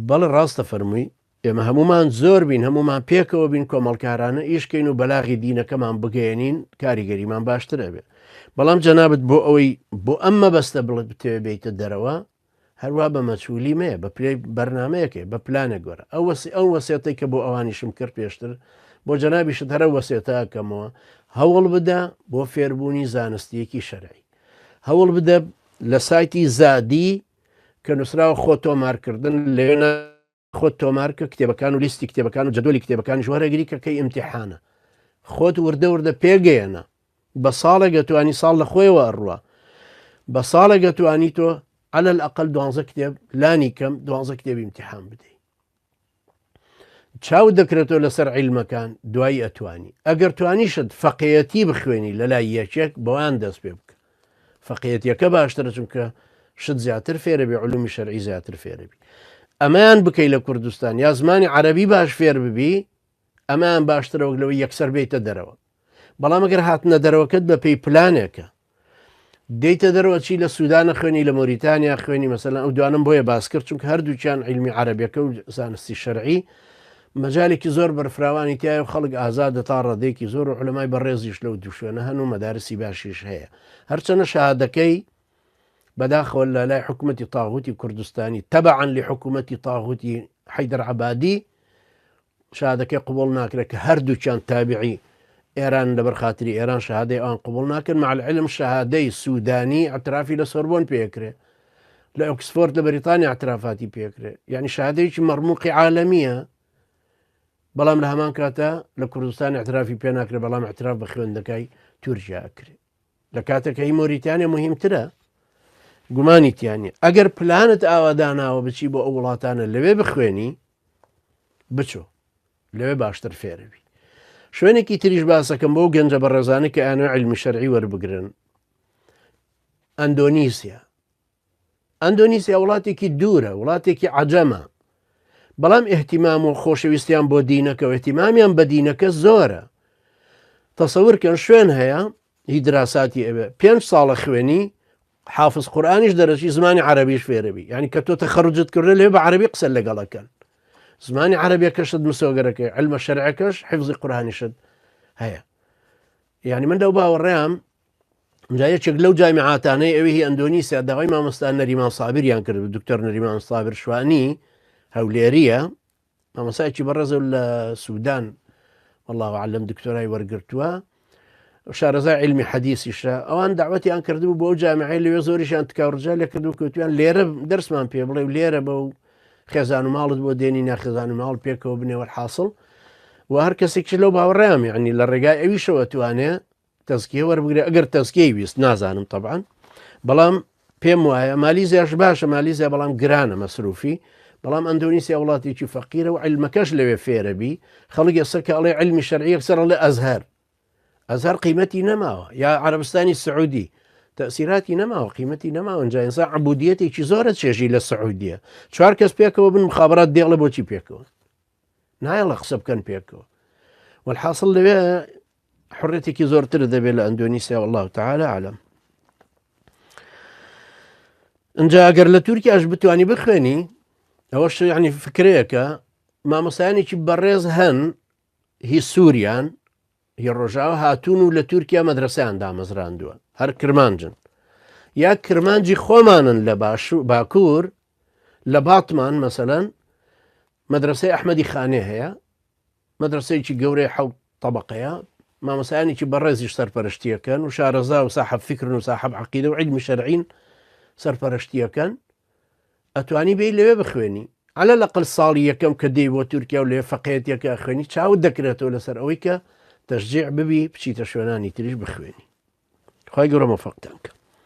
بەڵ ڕاستە فەرمووی ئێمە هەمومان زۆر بین هەمومان پێکەوە بین کۆمەڵکارانە ئیشکەین و بەلاغی دینەکەمان بگەێنین کاریگەریمان باشترە بێ بەڵام جەنابەت بۆ ئەوەی بۆ ئەمە بەستە بڵێت بتێ بێتە دەرەوە هەروە بە مەچوولی مەیە بە پێی بەرنمەیەکێ بە پلانە گۆرە ئەو وەسێتەی کە بۆ ئەوانیشم کرد پێشتر بۆ جەنابیشت هەرە وەسێتەکەمەوە هەوڵ بدە بۆ فێربوونی زانستیەکی شەرعی هەوڵ بدە لە سایتی زادی کە نووسراوە خۆ تۆمارکردن لێنە خۆت تۆمارکە کتێبەکان و لیستی کتێبەکان و جدولی کتێبەکانی ژوەرەگیری کەکەی ئیمتیحانە خۆت وردە پێگەیەنە بە ساڵێک دەتوانی ساڵ لە خۆیەوە ئەڕوە بە ساڵێک دەتوانی تۆ على الأقل 12 کتێب لانی کەم 12 کتێبی ئیمتیحان بدەیت چاو دەکرێتەوە لەسەر عیلمەکان دوایی ئەتوانی ئەگەر توانیشت فەقیەتی بخوێنی لە لای یەکێک بەوان دەست پێ بکە فەقیەتیەکە باشترە چونکە شت زیاتر فێرە بێ علومی شەرعی زیاتر فێرە بی ئەمەیان بکەی لە کوردستان یا زمانی عەرەبی باش فێر ببی ئەمەیان باشترەوە لەوەی یەکسەر بێتە دەرەوە بەڵام ئەگەر هاتنە دەرەوەکەت بە پێی پلانێکە دەیتە دەرەوە چی لە سوودانە خوێنی لە مۆریتانیا خوێنی مەسەلەن ئەو دوانم بۆیە باس کرد چونکە هەردووچیان عیلمی عەرەبیەکە و زانستی شەرعی مەجالێکی زۆر بەرفراوانی تایە و خەڵک ئازادە تا ڕادێکی زۆر و علەمای بەڕێزیش لەو دوو شوێنە هەن و مەدارسی باشیش هەیە هەرچەنە شەهادەکەی بەداخەوە لە لای حکوومەتی تاغوتی کوردستانی تەبعاً لحکوومەتی تاغوتی حەیدەر عەبادی شەهادەکەی قبوڵ ناکرێت کە هەردووچیان تابعی ئێران لەبەر خاتری ئێران شەهادەی ئەوان قبوڵ ناکرد مع العلم شەهادەی سوودانی ئەترافی لە سۆربۆن پێکرێ لە ئۆکسفۆرد لە بەریتانیا ئەترافاتی پێکرێ یعنی شەهادەیەکی مەرموقی عالەمیە بەڵام لە هەمان کاتە لە کوردستان ئەترافی پێ ناکرێت بەڵام ئەتراف بە خوێندەکەی تورکیا ئەکرێت لە کاتەکەی مۆریتانیا مهمترە گومانی تیانە ئەگەر پلانت ئاواداناوە بچی بۆ ئەو وڵاتانە لەوێ بخوێنی بچۆ لەوێ باشتر فێرەبی شوێنێکی تریش باسەکەم بۆ گەنجە بە ڕێزانە کە ئەنوێ عیلمی شەرعی وەربگرن ئەندۆنیسیا وڵاتێکی دوورە وڵاتێکی عەجەمە بەڵام ئێحتیمام و خۆشەویستیان بۆ دینەکە و ئێحتیمامیان بە دینەکە زۆرە تەسەورکەن شوێن هەیە هی دراساتی ئەوێ 5 ساڵە خوێنی حافظ قورئانیش دەرەچی زمانی عەرەبیش فێرەبی یعنی کە تۆ تەخەڕوجت کردە لێ بە عەرەبی قسە لەگەڵەکەن زمانی عەرەبیەکەشت مسۆگەرەکەی علمە شەرعەکەش حیفزی قورئانیشت هەیە یعنی من دەو باوەڕێم جا یەکێک لەو جامیعاتانەی ئەوەی هی ئەندۆنیسیا داوای مامۆستا نەریمان سابریان کرد دکتۆر نەریمان سابر شوانی هەولێریە مامۆستایەکی بەڕێزە لە سوودان والله ئەعلەم دکتۆرای وەرگرتووە شارەزای علمی حەدیثیشە ئەوان داوەتیان کردبوو بۆ ئەو جامیعەی لەوێ زۆریشیان تکاوڕجا لێ کردو کەوتیان لێرە دەرسمان پێ بڵێ و لێرە بە و خێزان و ماڵت بۆ دێنی ناخێزان و ماڵ پێکەوە بنێوە حاصل و هەر کەسێکی لەو باوەڕێم یعنی لە ڕێگای ئەویشەوە توانێ تەزکیە وەربگرێ ئەگەر تەزکیەی ویست نازانم طبعاً بەڵام پێم وایە مالیزیاش باشە مالیزیا بەڵام گرانە مەسروفی بەڵام ئەندۆنیسیا وڵاتێکی فەقیرە و عیلمەکەش لەوێ فێرەبی خەڵک ئێستا کە ئەڵێ علمی شەرعی یەکسەر ئەڵێ ئەزهەر قیمەتی نەماوە یا عەرەبستانی سعودی تەسیراتی نەماوە قیمەتی نەماوە ئەنجا ئینسان عەبودیەتێکی زۆرە چێژی لە سعودیە 4 کەس پێکەوە بن مخابرات دێڵە بۆچی پێکەوە نایڵە قسە بکەن پێکەوە والحاصل لەوێ حڕێتێکی زۆرتر دەبێت لە ئەندۆنیسیا والله تعالى عالم ئەنجا ئەگەر لە تورکیاش بتوانی بخوێنی ئەوەش یعنی فکرەیەکە مامۆستایانێکی بەڕێز هەن هی سووریان هی ڕۆژاوە هاتوون و لە تورکیا مەدرسەیان دامەزراندووە هەر کرمانجن یا کرمانجی خۆمانن لە باکوور لە باتمان مەسەلەن مەدرسەی ئەحمەدی خانێ هەیە مەدرسەیەکی گەورەی 7 طەبەقەیە مامۆستایانێکی بەڕێزیش سەرپەرشتیەکەن و شارەزا و ساحەب فکرن و ساحەب عەقیدە و عیلمی شەرعین سەرپەرشتیەکەن ئەتوانی بێی لەوێ بخوێنی على الأقل ساڵی یەکەم کە دێی بۆ تورکیا و لێ فەقێتێکە خوێنی چاوت دەکرێتەوە لەسەر ئەوەی کە تەشجیع ببی بچیتە شوێنانی تریش بخوێنی خی گەورە مەوفەقتان کە